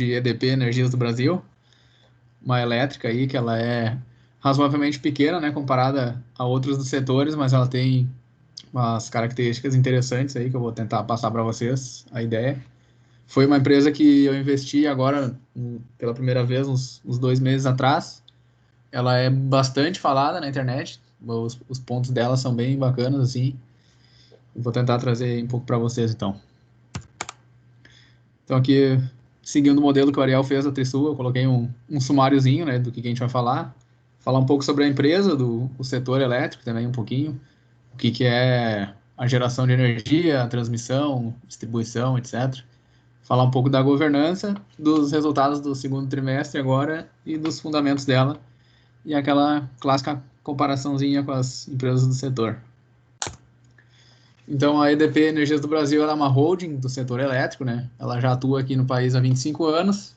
de EDP Energias do Brasil, uma elétrica aí que ela é razoavelmente pequena, né, comparada a outros dos setores, mas ela tem umas características interessantes aí que eu vou tentar passar para vocês a ideia. Foi uma empresa que eu investi agora pela primeira vez uns 2 meses atrás. Ela é bastante falada na internet, os pontos dela são bem bacanas assim. Vou tentar trazer um pouco para vocês então. Então aqui, seguindo o modelo que o Ariel fez da Trisul, eu coloquei um sumáriozinho, né, do que a gente vai falar. Falar um pouco sobre a empresa, o setor elétrico também um pouquinho. O que é a geração de energia, a transmissão, distribuição, etc. Falar um pouco da governança, dos resultados do segundo trimestre agora e dos fundamentos dela. E aquela clássica comparaçãozinha com as empresas do setor. Então, a EDP Energias do Brasil ela é uma holding do setor elétrico, né? Ela já atua aqui no país há 25 anos.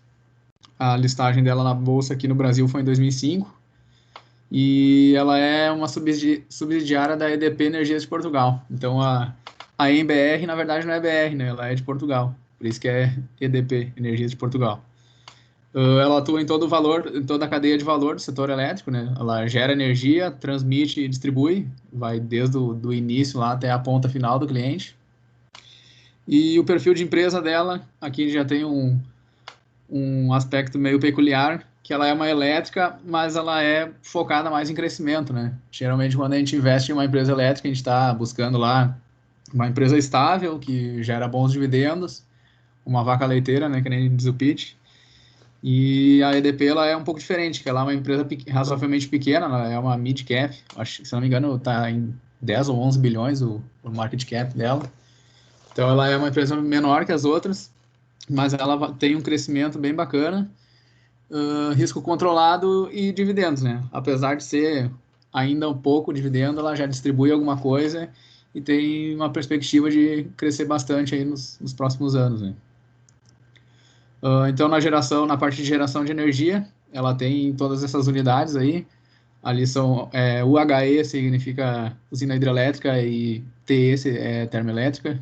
A listagem dela na bolsa aqui no Brasil foi em 2005. E ela é uma subsidiária da EDP Energias de Portugal. Então, a EMBR, na verdade, não é BR, né? Ela é de Portugal. Por isso que é EDP Energias de Portugal. Ela atua em todo o valor, em toda a cadeia de valor do setor elétrico, né? Ela gera energia, transmite e distribui, vai desde o do início lá até a ponta final do cliente. E o perfil de empresa dela, aqui já tem um aspecto meio peculiar, que ela é uma elétrica, mas ela é focada mais em crescimento, né? Geralmente, quando a gente investe em uma empresa elétrica, a gente está buscando lá uma empresa estável, que gera bons dividendos, uma vaca leiteira, né? Que nem diz o pitch. E a EDP ela é um pouco diferente, que ela é uma empresa razoavelmente pequena, ela é uma mid cap, acho que se não me engano está em 10 ou 11 bilhões o market cap dela. Então ela é uma empresa menor que as outras, mas ela tem um crescimento bem bacana, risco controlado e dividendos, né? Apesar de ser ainda um pouco dividendo, ela já distribui alguma coisa e tem uma perspectiva de crescer bastante aí nos próximos anos, né? Então, na parte de geração de energia, ela tem todas essas unidades aí. Ali são UHE significa usina hidrelétrica e TE é termoelétrica.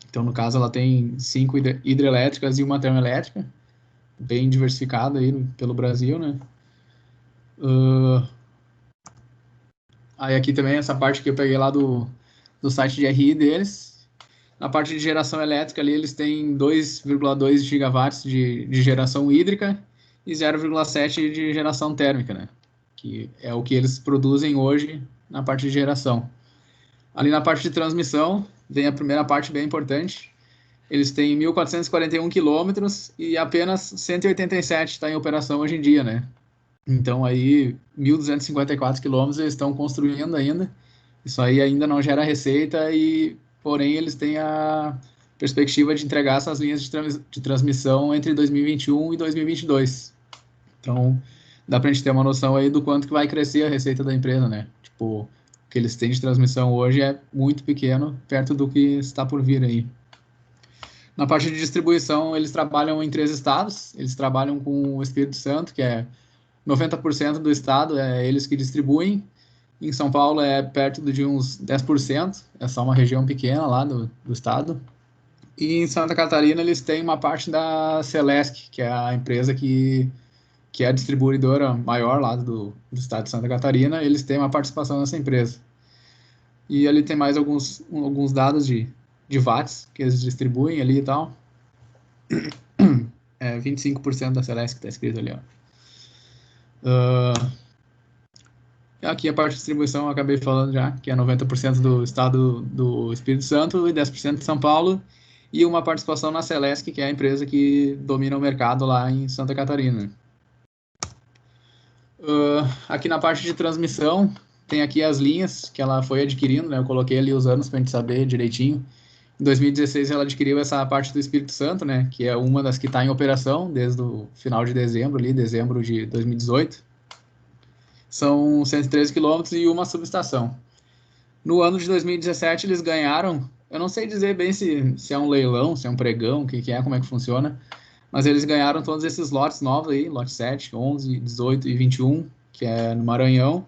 Então, no caso, ela tem 5 hidrelétricas e uma termoelétrica, bem diversificada aí pelo Brasil, né? Aí aqui também essa parte que eu peguei lá do site de RI deles. Na parte de geração elétrica ali, eles têm 2,2 gigawatts de geração hídrica e 0,7 de geração térmica, né? Que é o que eles produzem hoje na parte de geração. Ali na parte de transmissão, vem a primeira parte bem importante. Eles têm 1.441 quilômetros e apenas 187 está em operação hoje em dia, né? Então aí 1.254 quilômetros eles estão construindo ainda. Isso aí ainda não gera receita e, porém, eles têm a perspectiva de entregar essas linhas de transmissão entre 2021 e 2022. Então, dá para a gente ter uma noção aí do quanto que vai crescer a receita da empresa, né? Tipo, o que eles têm de transmissão hoje é muito pequeno, perto do que está por vir aí. Na parte de distribuição, eles trabalham em 3 estados. Eles trabalham com o Espírito Santo, que é 90% do estado, é eles que distribuem. Em São Paulo é perto de uns 10%, é só uma região pequena lá do estado. E em Santa Catarina eles têm uma parte da Celesc, que é a empresa que é a distribuidora maior lá do estado de Santa Catarina, eles têm uma participação nessa empresa. E ali tem mais alguns dados de watts que eles distribuem ali e tal. É 25% da Celesc que está escrito ali, ó. Aqui a parte de distribuição eu acabei falando já, que é 90% do estado do Espírito Santo e 10% de São Paulo, e uma participação na Celesc, que é a empresa que domina o mercado lá em Santa Catarina. Aqui na parte de transmissão, tem aqui as linhas que ela foi adquirindo, né? Eu coloquei ali os anos para a gente saber direitinho. Em 2016 ela adquiriu essa parte do Espírito Santo, né? Que é uma das que está em operação desde o final de dezembro, ali, dezembro de 2018. São 113 quilômetros e uma subestação. No ano de 2017 eles ganharam, eu não sei dizer bem se é um leilão, se é um pregão, o que é, como é que funciona, mas eles ganharam todos esses lotes novos aí, lote 7, 11, 18 e 21, que é no Maranhão,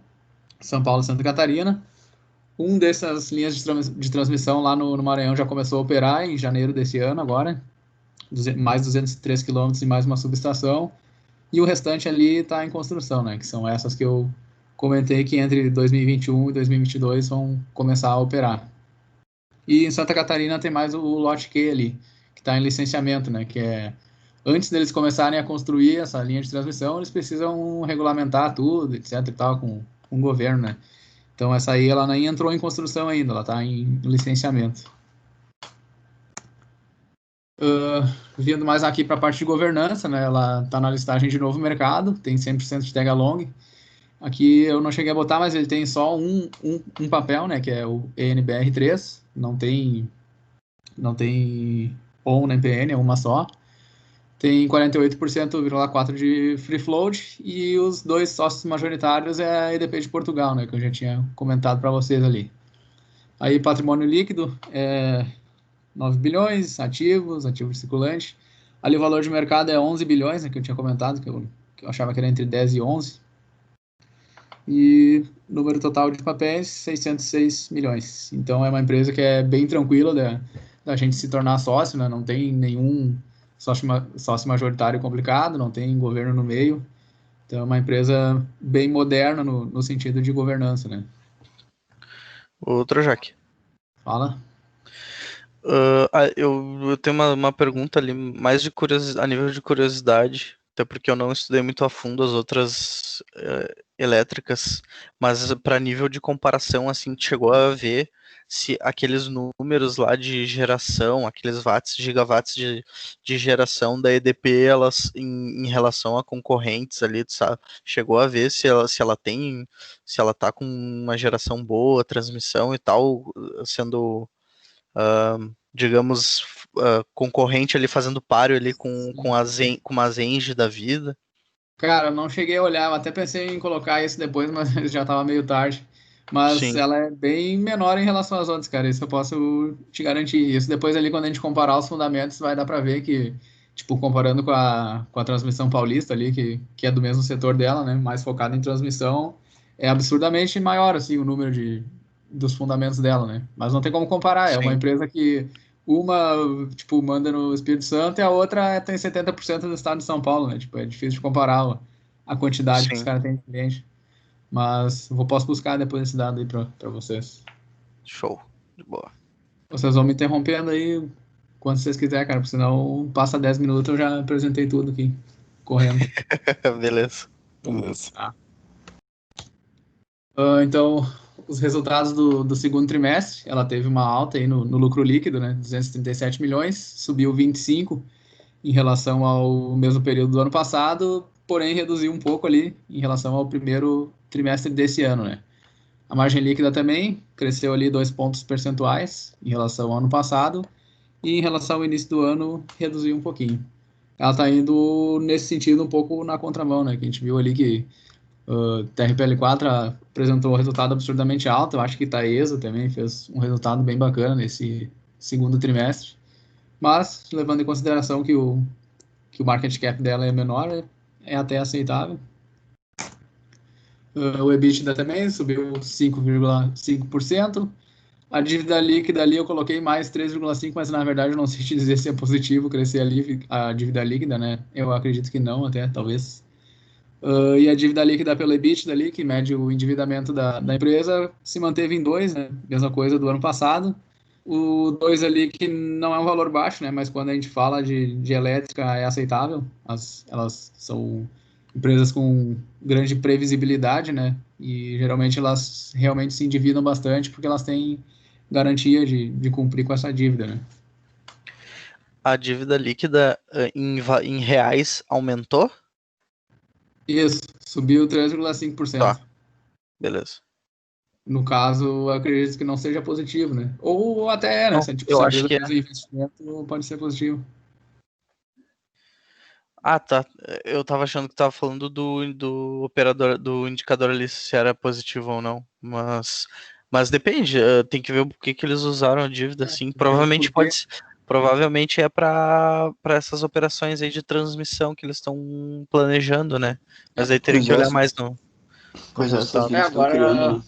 São Paulo e Santa Catarina. Um dessas linhas de transmissão lá no Maranhão já começou a operar em janeiro desse ano agora. mais 203 quilômetros e mais uma subestação. E o restante ali está em construção, né? Que são essas que eu comentei que entre 2021 e 2022 vão começar a operar. E em Santa Catarina tem mais o lote Q ali, que está em licenciamento, né? Que é antes deles começarem a construir essa linha de transmissão, eles precisam regulamentar tudo, etc e tal, com o governo, né? Então essa aí ela nem entrou em construção ainda, ela está em licenciamento. Vindo mais aqui para a parte de governança, né? Ela está na listagem de novo mercado, tem 100% de tag long. Aqui eu não cheguei a botar, mas ele tem só um papel, né? Que é o ENBR3, não tem ON nem PN, é uma só. Tem 48,4% de free float e os dois sócios majoritários é a EDP de Portugal, né? Que eu já tinha comentado para vocês ali. Aí patrimônio líquido é 9 bilhões, ativos circulante. Ali o valor de mercado é 11 bilhões, né, que eu tinha comentado, que eu achava que era entre 10 e 11. E número total de papéis, 606 milhões. Então é uma empresa que é bem tranquila da gente se tornar sócio, né? Não tem nenhum sócio majoritário complicado, não tem governo no meio. Então é uma empresa bem moderna no sentido de governança, né? Outro, Jaque. Fala. Eu tenho uma pergunta ali, mais de a nível de curiosidade, até porque eu não estudei muito a fundo as outras elétricas, mas para nível de comparação, assim, chegou a ver se aqueles números lá de geração, aqueles gigawatts de geração da EDP, elas em relação a concorrentes ali, sabe? Chegou a ver se ela tá com uma geração boa, transmissão e tal, sendo digamos, concorrente ali, fazendo páreo ali com uma Zenji da vida. Cara, eu não cheguei a olhar, eu até pensei em colocar isso depois, mas já estava meio tarde. Mas Sim, ela é bem menor em relação às outras, cara. Isso eu posso te garantir. Isso depois ali, quando a gente comparar os fundamentos, vai dar para ver que, tipo, comparando com a transmissão paulista ali, que é do mesmo setor dela, né? Mais focada em transmissão, é absurdamente maior, assim, o número dos fundamentos dela, né? Mas não tem como comparar. É uma sim, empresa que uma, tipo, manda no Espírito Santo e a outra tem 70% do estado de São Paulo, né? Tipo, é difícil de comparar a quantidade que os sim. caras têm de cliente. Mas posso buscar depois esse dado aí pra vocês. Show. De boa. Vocês vão me interrompendo aí quando vocês quiserem, cara, porque senão passa 10 minutos eu já apresentei tudo aqui, correndo. Beleza. Tá. Então, os resultados do segundo trimestre, ela teve uma alta aí no lucro líquido, né? 237 milhões, subiu 25 em relação ao mesmo período do ano passado, porém reduziu um pouco ali em relação ao primeiro trimestre desse ano, né? A margem líquida também cresceu ali 2 pontos percentuais em relação ao ano passado e em relação ao início do ano reduziu um pouquinho. Ela está indo nesse sentido um pouco na contramão, né? Que a gente viu ali que o TRPL4 apresentou um resultado absurdamente alto. Eu acho que Taesa também fez um resultado bem bacana nesse segundo trimestre. Mas, levando em consideração que o market cap dela é menor, é até aceitável. O EBITDA também subiu 5,5%. A dívida líquida ali eu coloquei mais 3,5%, mas na verdade eu não sei te dizer se é positivo crescer ali a dívida líquida, né? Eu acredito que não, até, talvez. E a dívida líquida pelo EBITDA ali, que mede o endividamento da empresa, se manteve em 2, né? Mesma coisa do ano passado. O 2 ali que não é um valor baixo, né? Mas quando a gente fala de elétrica é aceitável. Elas são empresas com grande previsibilidade, né? E geralmente elas realmente se endividam bastante porque elas têm garantia de cumprir com essa dívida, né? A dívida líquida em reais aumentou? Isso, subiu 3,5%. Tá, beleza. No caso, eu acredito que não seja positivo, né? Ou até é, né? Não, Se, tipo, eu se a acho empresa que é. fez um investimento, pode ser positivo. Ah, tá. Eu tava achando que tava falando do operador, do indicador ali, se era positivo ou não. Mas depende, tem que ver o que eles usaram a dívida, assim. Ver por quê? Provavelmente é para essas operações aí de transmissão que eles estão planejando, né? Mas aí teria Pois que é, olhar mais no essas resultado. linhas estão criando, Agora né?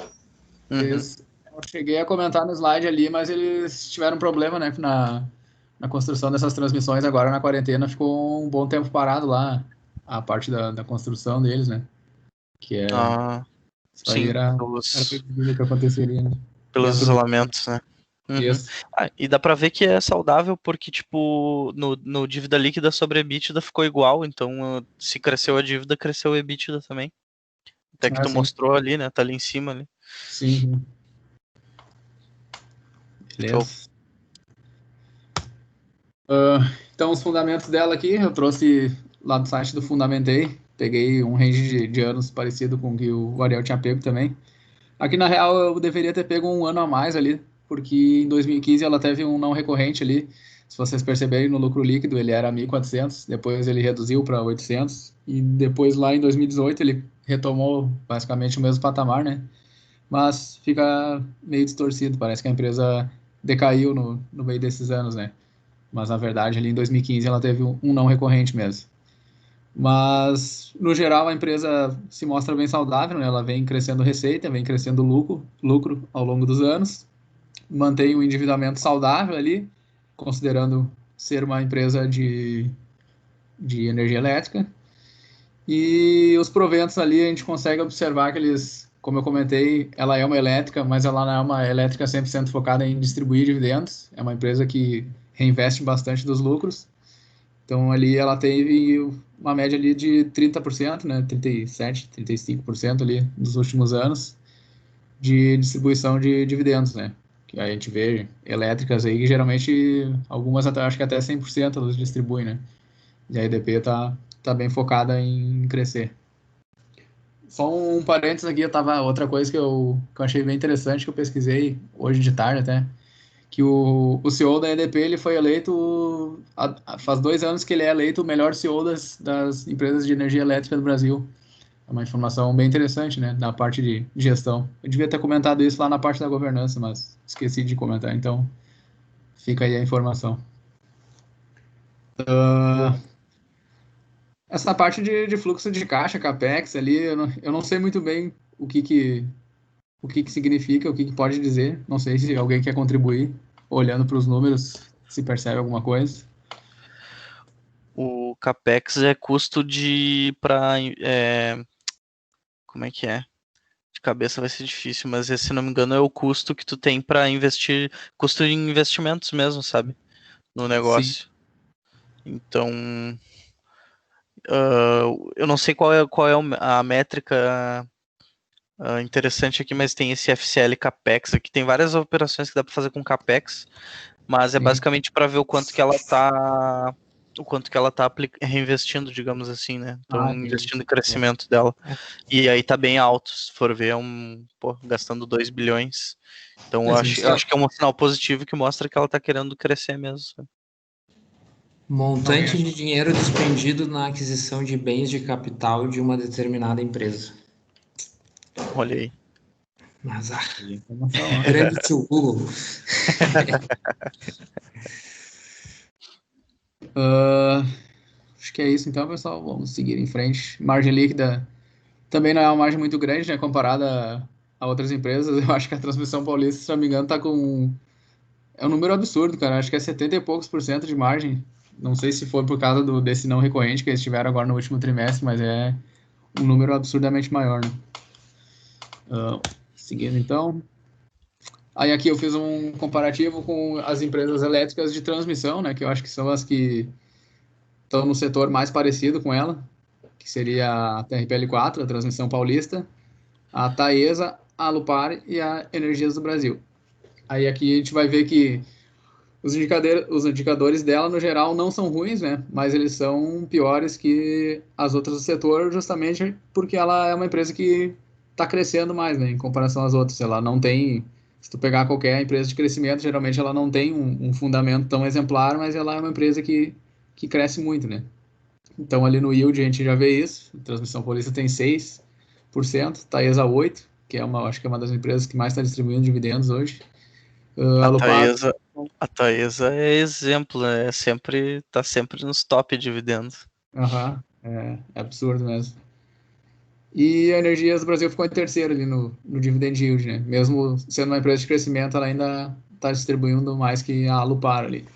Uhum. eu cheguei a comentar no slide ali, mas eles tiveram problema, né, na a construção dessas transmissões agora na quarentena ficou um bom tempo parado lá, a parte da construção deles, né? Que é, Ah, isso aí sim, era previsível que aconteceria, né? pelos Dentro do isolamentos, né? Uhum. isso. E dá pra ver que é saudável porque, tipo, no dívida líquida sobre EBITDA ficou igual, então se cresceu a dívida, cresceu o EBITDA também. Até que Ah, tu sim. mostrou ali, né? Tá ali em cima ali. Sim, sim. Show. Beleza. Então, os fundamentos dela aqui, eu trouxe lá do site do Fundamentei. Peguei um range de anos parecido com o que o Ariel tinha pego também. Aqui, na real, eu deveria ter pego um ano a mais ali, porque em 2015 ela teve um não recorrente ali. Se vocês perceberem, no lucro líquido ele era 1.400, depois ele reduziu para 800, e depois lá em 2018 ele retomou basicamente o mesmo patamar, né? Mas fica meio distorcido, parece que a empresa decaiu no meio desses anos, né? Mas na verdade ali em 2015 ela teve um não recorrente mesmo. Mas no geral a empresa se mostra bem saudável, né? Ela vem crescendo receita, vem crescendo lucro ao longo dos anos, mantém o endividamento saudável ali, considerando ser uma empresa de energia elétrica. E os proventos ali a gente consegue observar que eles, como eu comentei, ela é uma elétrica, mas ela não é uma elétrica 100% focada em distribuir dividendos. É uma empresa que reinveste bastante dos lucros. Então ali ela teve uma média ali de 30%, né, 37, 35% ali nos últimos anos de distribuição de dividendos, né? Que a gente vê elétricas aí que geralmente algumas até acho que até 100% elas distribuem, né? E a EDP tá bem focada em crescer. Só um parênteses aqui, outra coisa que eu achei bem interessante que eu pesquisei hoje de tarde até, que o CEO da EDP ele foi eleito faz 2 anos que ele é eleito o melhor CEO das empresas de energia elétrica do Brasil. É uma informação bem interessante, né, da parte de gestão. Eu devia ter comentado isso lá na parte da governança, mas esqueci de comentar, então fica aí a informação. Boa. Essa parte de fluxo de caixa, CAPEX ali, eu não sei muito bem o que significa, o que pode dizer. Não sei se alguém quer contribuir, olhando para os números, se percebe alguma coisa. O CAPEX é custo de para como é que é? De cabeça vai ser difícil, mas esse, se não me engano, é o custo que tu tem para investir, custo de investimentos mesmo, sabe? No Sim. negócio. Então, eu não sei qual é a métrica interessante aqui, mas tem esse FCL CAPEX aqui. Tem várias operações que dá para fazer com CAPEX, mas é Sim. basicamente para ver o quanto que ela tá reinvestindo, digamos assim, né? Então, Entendi. investindo em crescimento dela. É, E aí tá bem alto, se for ver, gastando 2 bilhões. Então É, sim. eu acho que é um sinal positivo que mostra que ela tá querendo crescer mesmo. Sabe? montante de dinheiro despendido na aquisição de bens de capital de uma determinada empresa. Olha aí. Azar. Informação, ó. Grande tio Google. Acho que é isso então, pessoal. Vamos seguir em frente. Margem líquida também não é uma margem muito grande, né? Comparada a outras empresas. Eu acho que a Transmissão Paulista, se não me engano, tá com. É um número absurdo, cara. Acho que é 70 e poucos por cento de margem. Não sei se foi por causa desse não recorrente que eles tiveram agora no último trimestre, mas é um número absurdamente maior, né? Seguindo então. Aí aqui eu fiz um comparativo com as empresas elétricas de transmissão, né? Que eu acho que são as que estão no setor mais parecido com ela, que seria a TRPL4, a Transmissão Paulista, a Taesa, a Alupar e a Energias do Brasil. Aí aqui a gente vai ver que os indicadores dela, no geral, não são ruins, né? Mas eles são piores que as outras do setor, justamente porque ela é uma empresa que está crescendo mais, né? Em comparação às outras. Ela não tem. Se tu pegar qualquer empresa de crescimento, geralmente ela não tem um fundamento tão exemplar, mas ela é uma empresa que cresce muito, né? Então ali no yield a gente já vê isso. A Transmissão Paulista tem 6%, Taesa 8%, que acho que é uma das empresas que mais está distribuindo dividendos hoje. A Alupar, Taesa, a Taesa é exemplo, né? Tá sempre nos top dividendos. é absurdo mesmo. E a Energias do Brasil ficou em terceiro ali no dividend yield, né? Mesmo sendo uma empresa de crescimento, ela ainda está distribuindo mais que a Alupar ali.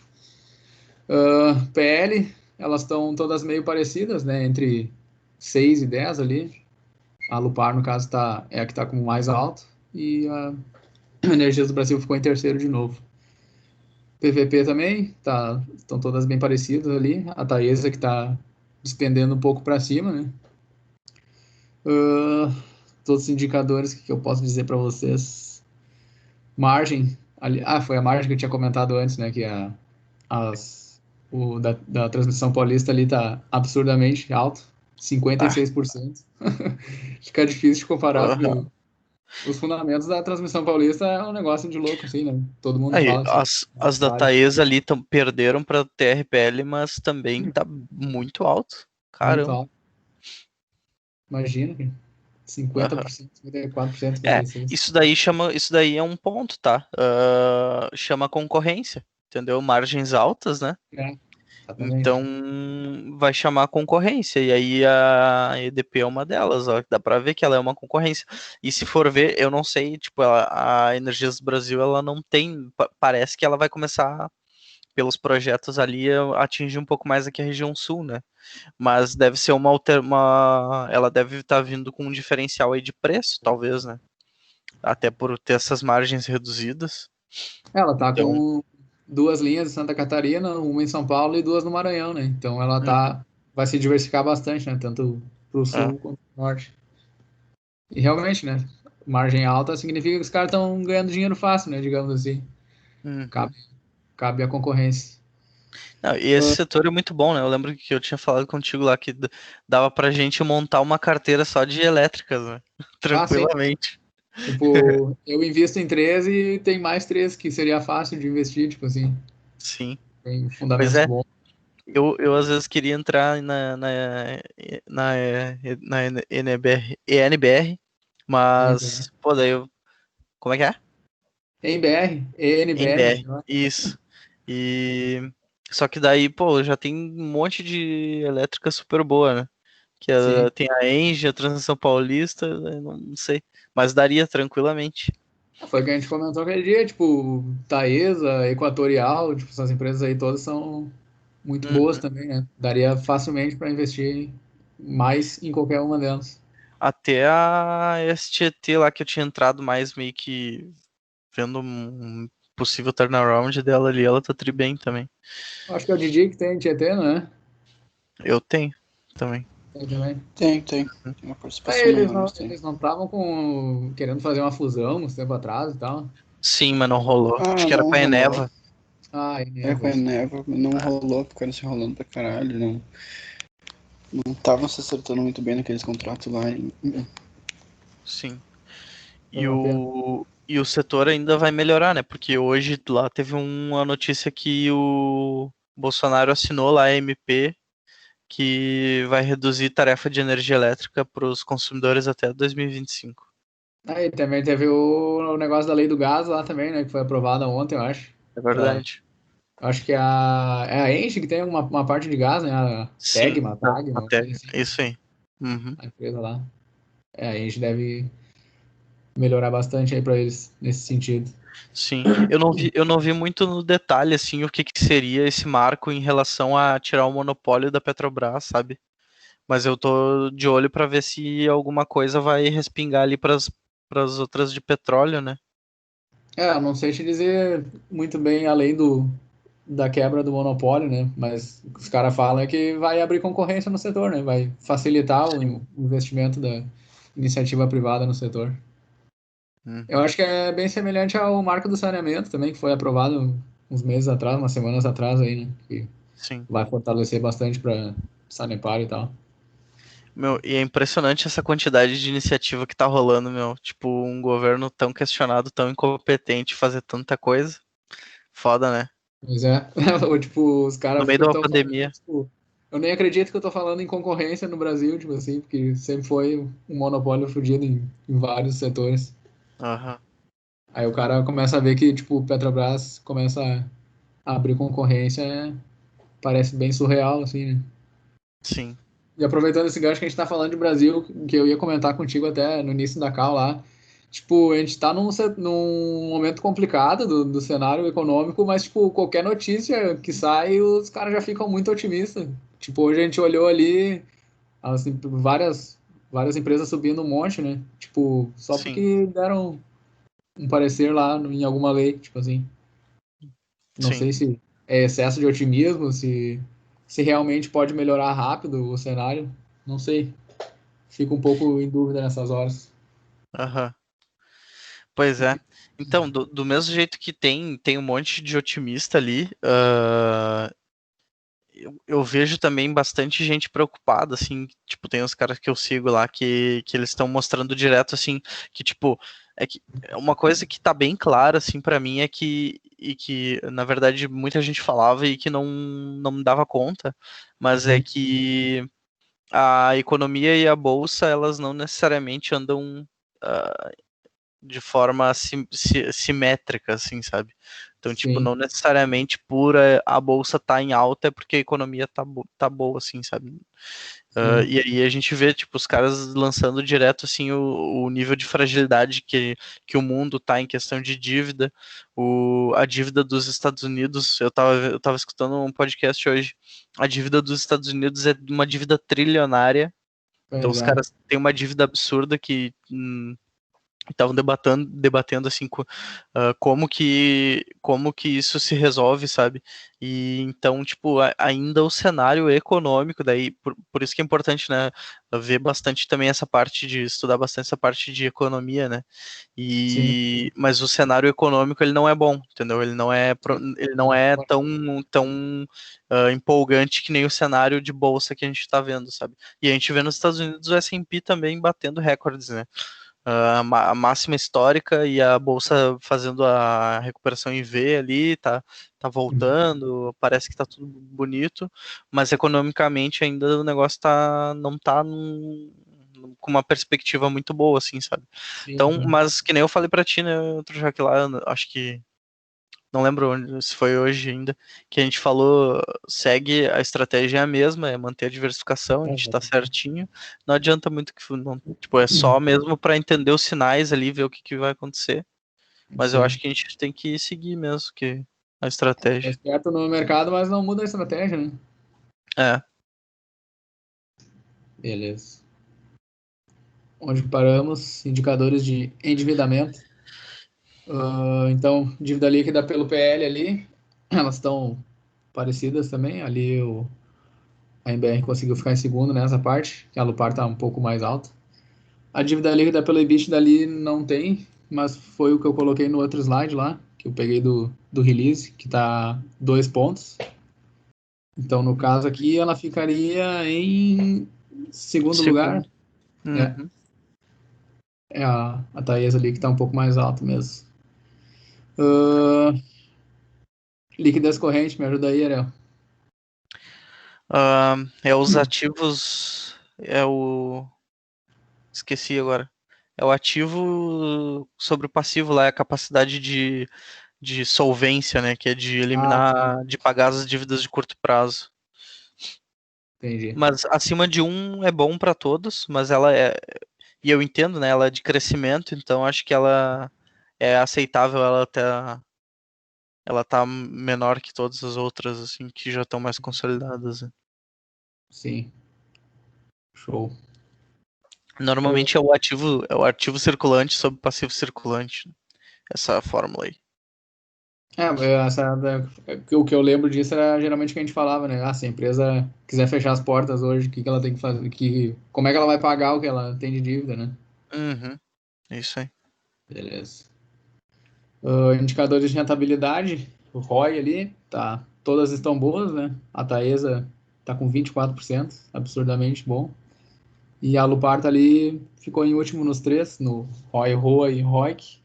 PL, elas estão todas meio parecidas, né? Entre 6 e 10 ali. A Lupar, no caso, é a que está com o mais alto. E a Energias do Brasil ficou em terceiro de novo. PVP também, estão todas bem parecidas ali. A Taesa que está despendendo um pouco para cima, né? Todos os indicadores que eu posso dizer para vocês. Margem, ali, foi a margem que eu tinha comentado antes, né? Que da transmissão paulista ali tá absurdamente alto, 56%. Fica difícil de comparar, porque Aham. os fundamentos da transmissão paulista é um negócio de louco, assim, né? Todo mundo Aí, fala que as da vale Taesa ali perderam pra TRPL, mas também tá muito alto. muito Caramba. alto. Imagina, cara. Aham. 50%, 54%, É, 56%. isso daí é um ponto, tá? Chama concorrência, entendeu? Margens altas, né? É, Então exatamente. vai chamar concorrência. E aí a EDP é uma delas, ó. Dá pra ver que ela é uma concorrência. E se for ver, eu não sei, tipo, a Energias do Brasil, ela não tem. Parece que ela vai começar, pelos projetos ali, a atingir um pouco mais aqui a região sul, né? Mas deve ser ela deve estar vindo com um diferencial aí de preço, talvez, né? Até por ter essas margens reduzidas. Ela tá Então, com duas linhas em Santa Catarina, uma em São Paulo e duas no Maranhão, né? Então ela uhum, vai se diversificar bastante, né? Tanto pro é, sul quanto pro norte. E realmente, né? Margem alta significa que os caras estão ganhando dinheiro fácil, né? Digamos assim. uhum. Cabe, cabe à concorrência. Não, e esse setor é muito bom, né? Eu lembro que eu tinha falado contigo lá que dava pra gente montar uma carteira só de elétricas, né? Sim. Tranquilamente. Tipo, eu invisto em três e tem mais três que seria fácil de investir, tipo assim. Sim. Tem Pois fundamentos é. bons. Eu às vezes queria entrar na ENBR, mas, pô, daí eu. Como é que é? Em BR, ENBR, ENBR. sei lá. Isso. E. Só que daí, pô, já tem um monte de elétrica super boa, né? Sim. Tem a Engie, a Transição Paulista, eu não sei. Mas daria tranquilamente. Foi o que a gente comentou aquele dia, tipo, Taesa, Equatorial, tipo, essas empresas aí todas são muito boas Uhum. também, né? Daria facilmente para investir mais em qualquer uma delas. Até a STT lá que eu tinha entrado mais meio que vendo um possível turnaround dela ali, ela tá tri bem também. Acho que é o Didi que tem Tietê, não é? Eu tenho também. Tem também. Tem Uhum. uma É, participação menor, mas tem. eles não estavam querendo fazer uma fusão uns tempo atrás e tal. Sim, mas não rolou. Acho Ah, que era não com a rolou. Eneva. Ah, É Eneva, com a isso. Eneva, não Ah, rolou, ficaram se enrolando pra caralho, não estavam se acertando muito bem naqueles contratos lá. sim. Foi E uma pena. o setor ainda vai melhorar, né? Porque hoje lá teve uma notícia que o Bolsonaro assinou lá a MP que vai reduzir tarefa de energia elétrica para os consumidores até 2025. Aí também teve o negócio da lei do gás lá também, né? Que foi aprovada ontem, eu acho. É Pra, verdade. acho que é a Engie que tem uma parte de gás, né? A Sim, Tegma, tá, Tag, uma até coisa assim. isso aí. Uhum. A empresa lá. É, a Engie deve melhorar bastante aí para eles nesse sentido. Sim, eu não vi muito no detalhe assim o que seria esse marco em relação a tirar o monopólio da Petrobras, sabe? Mas eu tô de olho para ver se alguma coisa vai respingar ali para as outras de petróleo, né? É, eu não sei te dizer muito bem além da quebra do monopólio, né? Mas o que os caras falam é que vai abrir concorrência no setor, né? Vai facilitar o Sim. investimento da iniciativa privada no setor. Eu Uhum. acho que é bem semelhante ao marco do saneamento também, que foi aprovado uns meses atrás, umas semanas atrás aí, né? Que Sim. vai fortalecer bastante para Sanepar e tal. Meu, e é impressionante essa quantidade de iniciativa que tá rolando, meu. Tipo, um governo tão questionado, tão incompetente fazer tanta coisa. Foda, né? Pois é. Ou, tipo, os No caras meio de uma estão falando, pandemia. tipo, eu nem acredito que eu tô falando em concorrência no Brasil, tipo assim, porque sempre foi um monopólio fudido em vários setores. Aham. Aí o cara começa a ver que, tipo, o Petrobras começa a abrir concorrência, parece bem surreal, assim, né? Sim. E aproveitando esse gancho que a gente tá falando de Brasil, que eu ia comentar contigo até no início da call lá, tipo, a gente tá num momento complicado do cenário econômico, mas, tipo, qualquer notícia que sai, os caras já ficam muito otimistas. Tipo, hoje a gente olhou ali, assim, várias empresas subindo um monte, né? Tipo, só Sim, porque deram um parecer lá em alguma lei, tipo assim. Não sim. sei se é excesso de otimismo, se realmente pode melhorar rápido o cenário. Não sei. Fico um pouco em dúvida nessas horas. Aham. Pois é. Então, do mesmo jeito que tem um monte de otimista ali, eu vejo também bastante gente preocupada, assim, tipo, tem uns caras que eu sigo lá que eles estão mostrando direto, assim, que, tipo, é uma coisa que tá bem clara, assim, pra mim que, na verdade, muita gente falava e que não me dava conta, mas é que a economia e a bolsa, elas não necessariamente andam de forma simétrica, assim, sabe? Então, tipo, Sim. não necessariamente por a bolsa tá em alta é porque a economia tá boa, assim, sabe? Sim. E aí a gente vê, tipo, os caras lançando direto, assim, o nível de fragilidade que o mundo tá em questão de dívida. A dívida dos Estados Unidos, eu tava escutando um podcast hoje, a dívida dos Estados Unidos é uma dívida trilionária, então Pois os é. caras têm uma dívida absurda que estavam debatendo assim como que isso se resolve, sabe? E então, tipo, ainda o cenário econômico, daí por isso que é importante, né, ver bastante também essa parte de estudar bastante essa parte de economia, né? Sim. Mas o cenário econômico ele não é bom, entendeu? Ele não é tão empolgante que nem o cenário de bolsa que a gente está vendo, sabe? E a gente vê nos Estados Unidos o S&P também batendo recordes, né? A máxima histórica e a bolsa fazendo a recuperação em V ali, tá voltando, parece que tá tudo bonito, mas economicamente ainda o negócio não tá com uma perspectiva muito boa, assim, sabe? Então, Sim. mas que nem eu falei pra ti, né, outro já que lá, acho que não lembro se foi hoje ainda, que a gente falou, segue a estratégia é a mesma, é manter a diversificação, a gente tá certinho, não adianta muito que não, tipo, é só mesmo para entender os sinais ali, ver o que vai acontecer, mas eu acho Sim. que a gente tem que seguir mesmo que a É estratégia. certo no mercado, mas não muda a estratégia, né? É, Beleza. Onde paramos? Indicadores de endividamento. Então, dívida líquida pelo PL ali, elas estão parecidas também. Ali a MBR conseguiu ficar em segundo nessa parte, que a Lupar está um pouco mais alta. A dívida líquida pelo EBITDA ali não tem, mas foi o que eu coloquei no outro slide lá, que eu peguei do release, que está 2 pontos. Então, no caso aqui, ela ficaria em segundo lugar. segundo. É, Uhum. é a Taesa ali que está um pouco mais alta mesmo. Uh, liquidez corrente, me ajuda aí, Ariel. É os ativos, esqueci agora, é o ativo sobre o passivo lá, é a capacidade de solvência, né? Que é de Ah, sim, eliminar, de pagar as dívidas de curto prazo. entendi. Mas acima de um é bom para todos, mas ela é. E eu entendo, né? Ela é de crescimento, então acho que ela é aceitável, ela tá menor que todas as outras, assim, que já estão mais consolidadas, né? Sim, show. Normalmente é o ativo circulante sobre o passivo circulante, né? Essa fórmula aí. O que eu lembro disso era geralmente o que a gente falava, né? Ah, se a empresa quiser fechar as portas hoje, o que que ela tem que fazer? Como é que ela vai pagar o que ela tem de dívida, né? Uhum, isso aí. Beleza. Indicadores de rentabilidade, o ROI ali, tá, todas estão boas, né? A Taesa tá com 24%, absurdamente bom. E a Lupar tá ali, ficou em último nos três, no ROI, ROA e ROIC.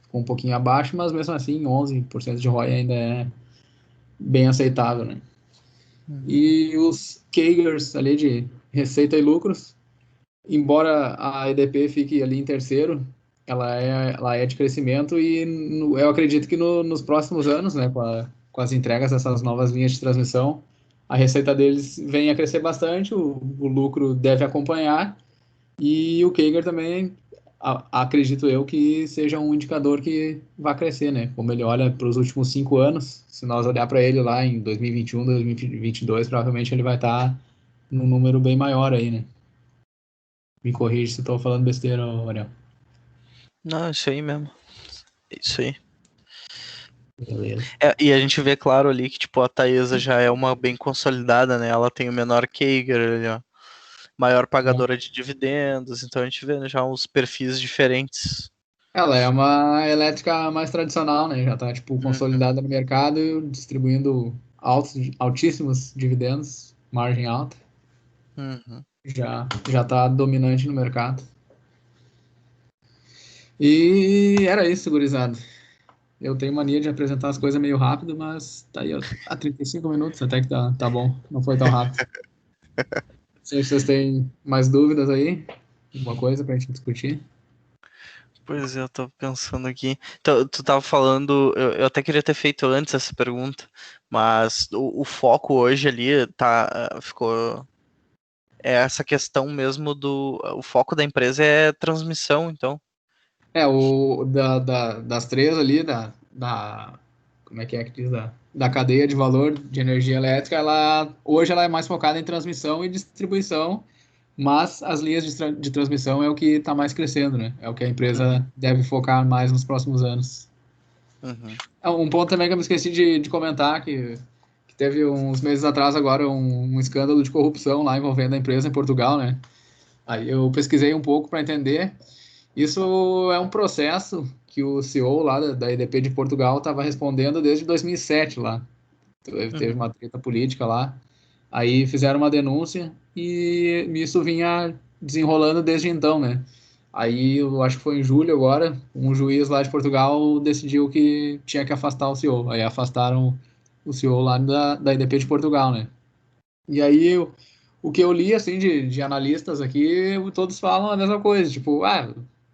Ficou um pouquinho abaixo, mas mesmo assim, 11% de ROI ainda é bem aceitável, né? Uhum. E os CAGRs ali de receita e lucros, embora a EDP fique ali em terceiro, ela é de crescimento e eu acredito que nos próximos anos, né, com as entregas dessas novas linhas de transmissão, a receita deles vem a crescer bastante, o lucro deve acompanhar e o CAGR também acredito eu que seja um indicador que vai crescer, né? Como ele olha para os últimos 5 anos, se nós olhar para ele lá em 2021, 2022, provavelmente ele vai estar num número bem maior aí, né? Me corrige se estou falando besteira, Ariel. Não, isso aí mesmo. Isso aí. Beleza. E a gente vê claro ali que, tipo, a Taesa já é uma bem consolidada, né? Ela tem o menor CAGR ali, ó. Maior pagadora de dividendos, então a gente vê já uns perfis diferentes. Ela é uma elétrica mais tradicional, né? Já está tipo, Uhum. consolidada no mercado, distribuindo altíssimos dividendos, margem alta. Uhum. Já está dominante no mercado. E era isso, gurizada. Eu tenho mania de apresentar as coisas meio rápido, mas tá aí, ó, há 35 minutos até que tá bom. Não foi tão rápido. Não sei se vocês têm mais dúvidas aí, alguma coisa pra gente discutir. Pois é, eu tô pensando aqui. Então, tu tava falando, eu até queria ter feito antes essa pergunta, mas o foco hoje ali ficou. É essa questão mesmo o foco da empresa é transmissão, então. Das três ali, como é que diz? Da cadeia de valor de energia elétrica, hoje ela é mais focada em transmissão e distribuição, mas as linhas de transmissão é o que está mais crescendo, né? É o que a empresa deve focar mais nos próximos anos. Uhum. Um ponto também que eu me esqueci de comentar, que teve uns meses atrás agora um escândalo de corrupção lá envolvendo a empresa em Portugal, né? Aí eu pesquisei um pouco para entender. Isso é um processo que o CEO lá da EDP de Portugal estava respondendo desde 2007 lá. Teve Uhum. uma treta política lá. Aí fizeram uma denúncia e isso vinha desenrolando desde então, né? Aí eu acho que foi em julho agora, um juiz lá de Portugal decidiu que tinha que afastar o CEO. Aí afastaram o CEO lá da EDP de Portugal, né? E aí o que eu li assim de analistas aqui, todos falam a mesma coisa, tipo,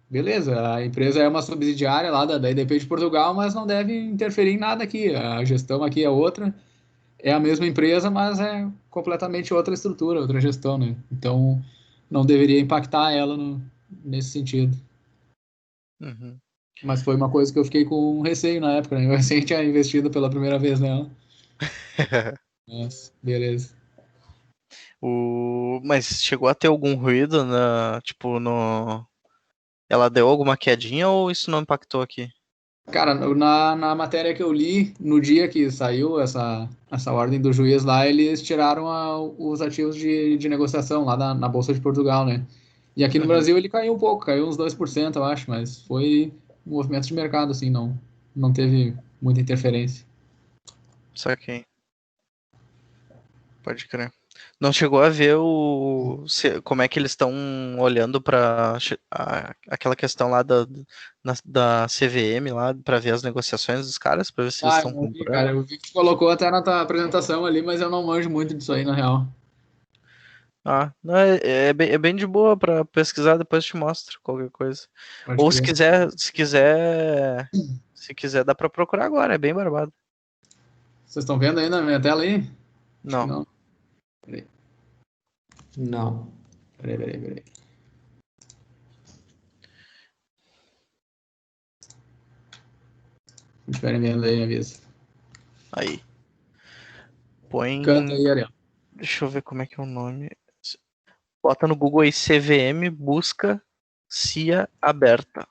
beleza, a empresa é uma subsidiária lá da EDP de Portugal, mas não deve interferir em nada aqui. A gestão aqui é outra, é a mesma empresa, mas é completamente outra estrutura, outra gestão, né? Então não deveria impactar ela nesse sentido. Uhum. Mas foi uma coisa que eu fiquei com receio na época, né? Eu recém tinha investido pela primeira vez nela. Nossa, beleza. Mas chegou a ter algum ruído tipo, ela deu alguma quedinha ou isso não impactou aqui? Cara, na matéria que eu li, no dia que saiu essa ordem do juiz lá, eles tiraram os ativos de negociação lá na Bolsa de Portugal, né? E aqui no Uhum. Brasil ele caiu um pouco, caiu uns 2%, eu acho, mas foi um movimento de mercado, assim, não teve muita interferência. Saquei. Pode crer. Não chegou a ver como é que eles estão olhando para aquela questão lá da CVM lá para ver as negociações dos caras, para ver se eles Eu estão não vi, cara, comprando. eu vi que tu colocou até na tua apresentação ali, mas eu não manjo muito disso aí, na real. Ah, não, é bem de boa para pesquisar, depois eu te mostro qualquer coisa. Pode Ou se crer. quiser, se quiser dá para procurar agora, é bem barbado. Vocês estão vendo aí na minha tela aí? Acho que Não. não. Peraí, Não. peraí. Se estiverem vendo aí, me avisa. Aí. Canta Põe, aí, Ariel. deixa eu ver como é que é o nome. Bota no Google aí CVM, busca CIA aberta.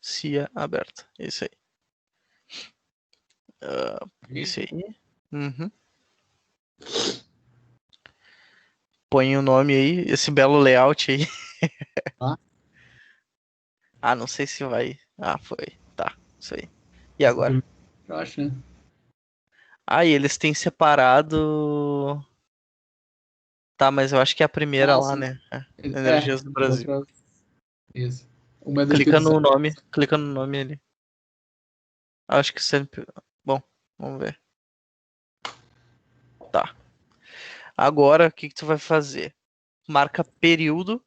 CIA aberta. Isso aí. Isso aí. Uhum. Põe o nome aí, esse belo layout aí. Tá? Não sei se vai. Foi. Tá, isso aí. E agora? Eu acho, né? E eles têm separado. Tá, mas eu acho que é a primeira lá, Sim. né? Energias do Brasil. Outra. Isso. Uma é do Clica Espírito no Santo. nome. Clica no nome ali. Acho que sempre. Bom, vamos ver. Tá. Agora, o que tu vai fazer? Marca período.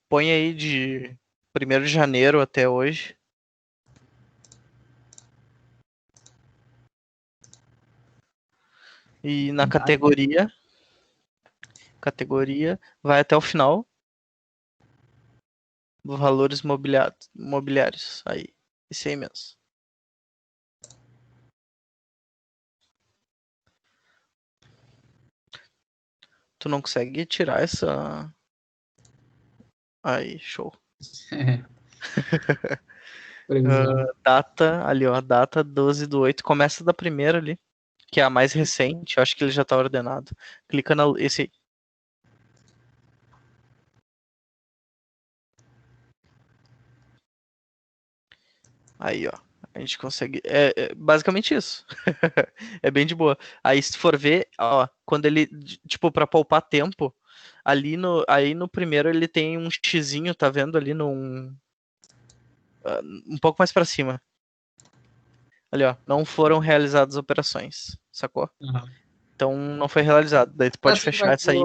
Põe aí de 1º de janeiro até hoje. E na categoria. categoria, vai até o final. Valores mobiliários. Aí, esse aí mesmo. Tu não consegue tirar essa... Aí, show. Previsão. Data, ali ó, data 12/8, começa da primeira ali, que é a mais recente, eu acho que ele já tá ordenado. Clica esse aí. Aí, ó, a gente consegue, é basicamente isso. É bem de boa. Aí se tu for ver, ó, quando ele, tipo, pra poupar tempo, aí no primeiro ele tem um xizinho, tá vendo ali um pouco mais pra cima. Ali, ó, não foram realizadas operações, sacou? Aham. Então não foi realizado. Daí tu pode Assim, fechar mas essa aí.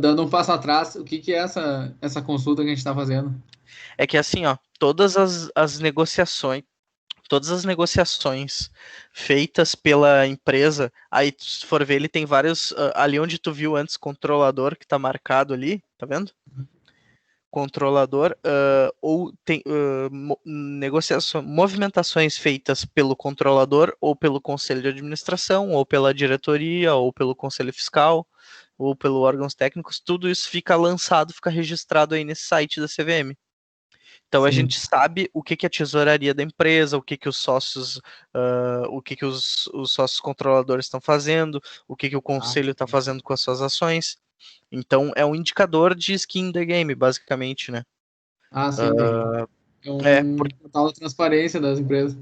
dando um passo atrás, o que que é essa consulta que a gente está fazendo? É que assim, ó, todas as negociações feitas pela empresa, aí se for ver, ele tem vários, ali onde tu viu antes controlador que tá marcado ali, tá vendo? Controlador, ou tem movimentações feitas pelo controlador, ou pelo conselho de administração, ou pela diretoria, ou pelo conselho fiscal, ou pelo órgãos técnicos, tudo isso fica lançado, fica registrado aí nesse site da CVM. Então a Sim. gente sabe o que é a tesouraria da empresa, o que os sócios, os sócios controladores estão fazendo, o que o conselho está fazendo com as suas ações. Então é um indicador de skin in the game, basicamente, né? Ah, sim, entendi. É um Porque portal de transparência das empresas.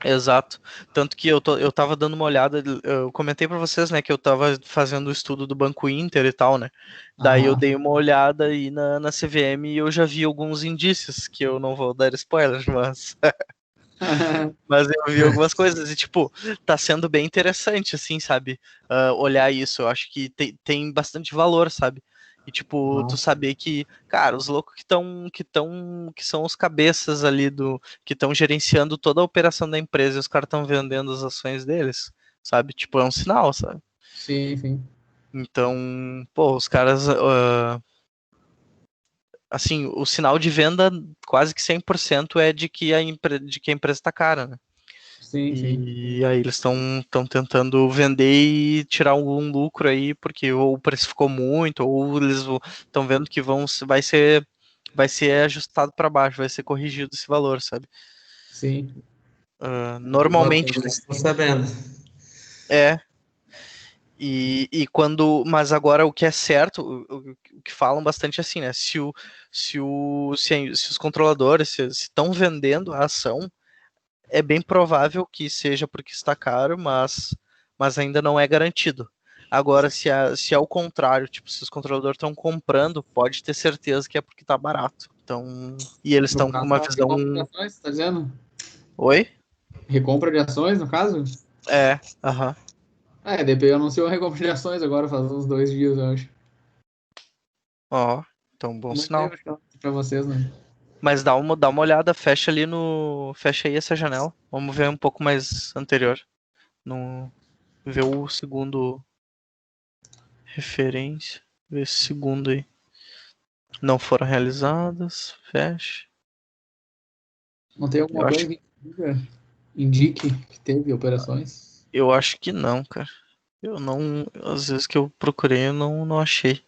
exato. Tanto que eu tava dando uma olhada, eu comentei pra vocês, né, que eu tava fazendo o estudo do Banco Inter e tal, né? Daí eu Aham. dei uma olhada aí na CVM e eu já vi alguns indícios, que eu não vou dar spoilers, mas eu vi algumas coisas e, tipo, tá sendo bem interessante, assim, sabe? Olhar isso, eu acho que tem bastante valor, sabe? E, tipo, tu saber que, cara, os loucos que são os cabeças ali que estão gerenciando toda a operação da empresa e os caras estão vendendo as ações deles, sabe? Tipo, é um sinal, sabe? Sim, sim. Então, pô, os caras, assim, o sinal de venda quase que 100% é de que a empresa tá cara, né? Sim, sim. E aí eles estão tentando vender e tirar algum lucro aí, porque ou o preço ficou muito, ou eles estão vendo que vai ser ajustado para baixo, vai ser corrigido esse valor, sabe? Sim. Normalmente Estou sabendo. é. Mas agora o que é certo, o que falam bastante é assim, né? Se os controladores se estão vendendo a ação, é bem provável que seja porque está caro, mas ainda não é garantido. Agora, se é o contrário, tipo, se os controladores estão comprando, pode ter certeza que é porque está barato. Então, e eles No estão com caso, uma a recompra de visão. ações, tá dizendo? Oi? Recompra de ações, no caso? É, aham. É, DP anunciou a recompra de ações agora, faz uns 2 dias, eu acho. Ó, então bom Eu mandei, sinal. acho que pra vocês, né? Mas dá uma olhada, fecha ali no. Fecha aí essa janela. Vamos ver um pouco mais anterior. No, ver o segundo referência. Ver esse segundo aí. Não foram realizadas. Fecha. Não tem Eu alguma acho, coisa que indique que teve operações? eu acho que não, cara. Eu não. Às vezes que eu procurei, eu não achei.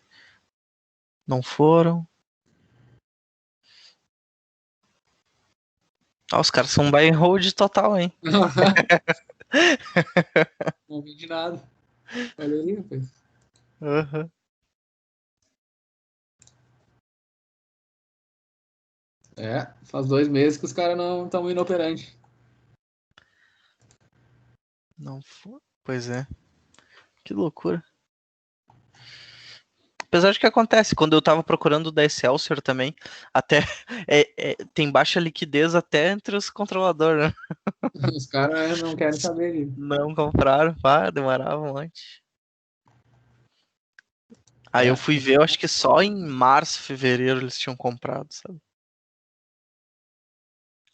Não foram. Ah, os caras são buy and hold total, hein? Não vi de nada. Olha aí, rapaz. Aham. É, faz 2 meses que os caras não estão inoperantes. Não foi. Pois é. Que loucura. Apesar de que acontece, quando eu tava procurando o da Excelsior também, até tem baixa liquidez até entre os controladores, né? Os caras não querem saber disso. Não compraram, pá, demorava um monte. Aí eu É. fui ver, eu acho que só em março, fevereiro eles tinham comprado, sabe?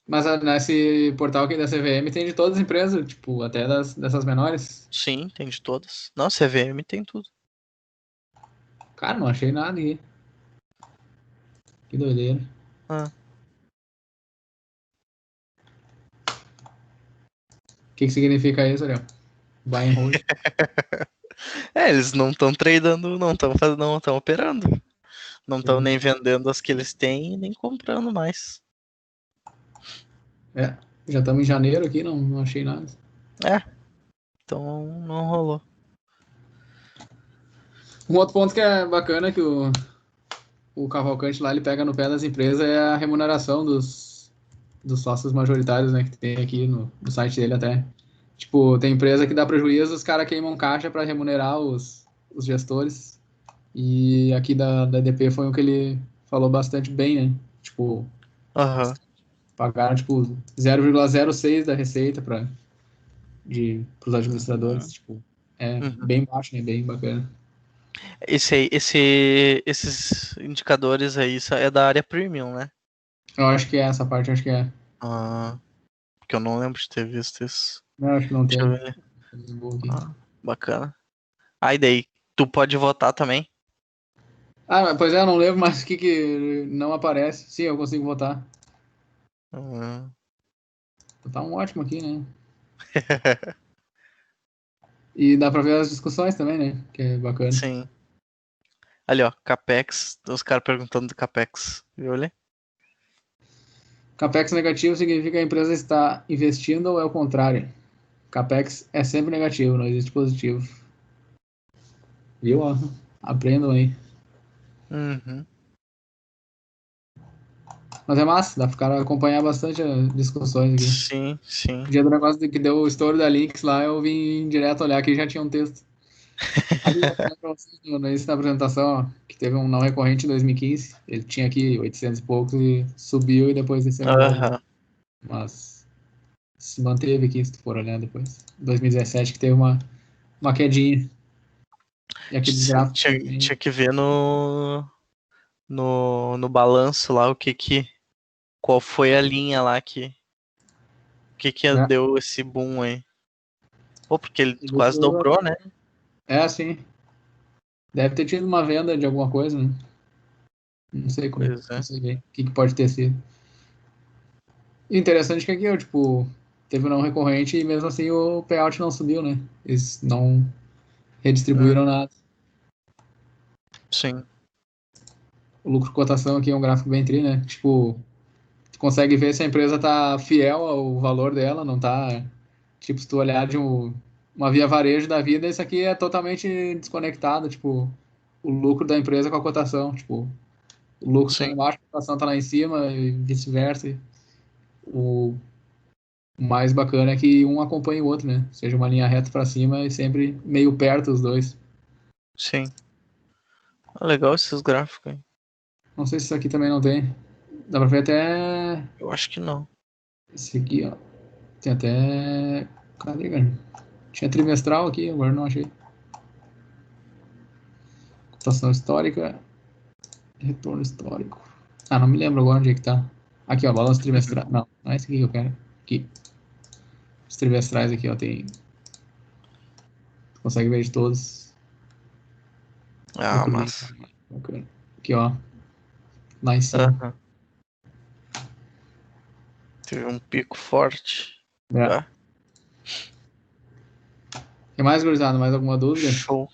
Mas nesse portal aqui da CVM tem de todas as empresas, tipo, até dessas menores. Sim, tem de todas. Não, CVM tem tudo. Cara, não achei nada aqui. Que doideira. Ah. O que significa isso, Ariel? Buy and hold. Eles não estão tradando, não estão operando. Não estão nem vendendo as que eles têm, nem comprando mais. Já estamos em janeiro aqui, não achei nada. Então não rolou. Um outro ponto que é bacana que o Cavalcante lá ele pega no pé das empresas é a remuneração dos sócios majoritários, né? Que tem aqui no site dele até. Tipo, tem empresa que dá prejuízo, os caras queimam caixa para remunerar os gestores. E aqui da EDP foi o que ele falou bastante bem, né? Tipo, Aham. pagaram tipo 0,06 da receita para os administradores. Tipo, é Uhum. bem baixo, né? Bem bacana. Esses indicadores aí isso é da área premium, né? Eu acho que é essa parte, acho que é. Ah, porque eu não lembro de ter visto isso. Não, acho que não Deixa eu tem. ver. Vou aqui. Ah, bacana. E daí, tu pode votar também? Pois é, eu não lembro mais o que não aparece. Sim, eu consigo votar. Ah. Tá um ótimo aqui, né? E dá pra ver as discussões também, né? Que é bacana. Sim. Ali, ó, Capex. Os caras perguntando do Capex. Viu ali? Capex negativo significa que a empresa está investindo ou é o contrário? Capex é sempre negativo, não existe positivo. Viu? Ó, aprendam aí. Uhum. Mas é massa, dá pra ficar acompanhar bastante as discussões aqui. Sim, sim. O dia do negócio que deu o estouro da Links lá, eu vim direto olhar que já tinha um texto. Aqui, vou falar pra vocês no início da apresentação, ó, que teve um não recorrente em 2015. Ele tinha aqui 800 e poucos e subiu e depois desceu de novo. Aham. Mas se manteve aqui, se tu for olhar depois. 2017 que teve uma quedinha. E aqueles gráficos também. Tinha que ver no balanço lá qual foi a linha lá que É, deu esse boom aí. Pô, porque ele o quase lucro dobrou, né? é assim. Deve ter tido uma venda de alguma coisa, né? Não sei como. Pois Não é. sei bem. O que pode ter sido. E interessante que aqui, eu, tipo, teve um não recorrente e mesmo assim o payout não subiu, né? Eles não redistribuíram nada. Sim. O lucro cotação aqui é um gráfico bem tri, né? Tipo, tu consegue ver se a empresa tá fiel ao valor dela, não tá. Tipo, se tu olhar de uma via varejo da vida, isso aqui é totalmente desconectado, tipo, o lucro da empresa com a cotação. Tipo, o lucro tá lá Sim. embaixo, a cotação tá lá em cima e vice-versa. O mais bacana é que um acompanha o outro, né? Seja uma linha reta para cima e sempre meio perto os dois. Sim. Legal esses gráficos aí. Não sei se isso aqui também não tem. Dá pra ver até Eu acho que não. esse aqui, ó. Tem até. Cadê, cara? Tinha trimestral aqui, agora não achei. Cotação histórica, retorno histórico. Não me lembro agora onde é que tá. Aqui, ó, balanço trimestral. Não é esse aqui que eu quero. Aqui. Os trimestrais aqui, ó, tem. Consegue ver de todos. Ah, Lucro líquido. massa. Bacana. Aqui, ó. Lá em cima. Aham. Teve um pico forte. É. Tá? Tem mais, gurizada? Mais alguma dúvida? Show.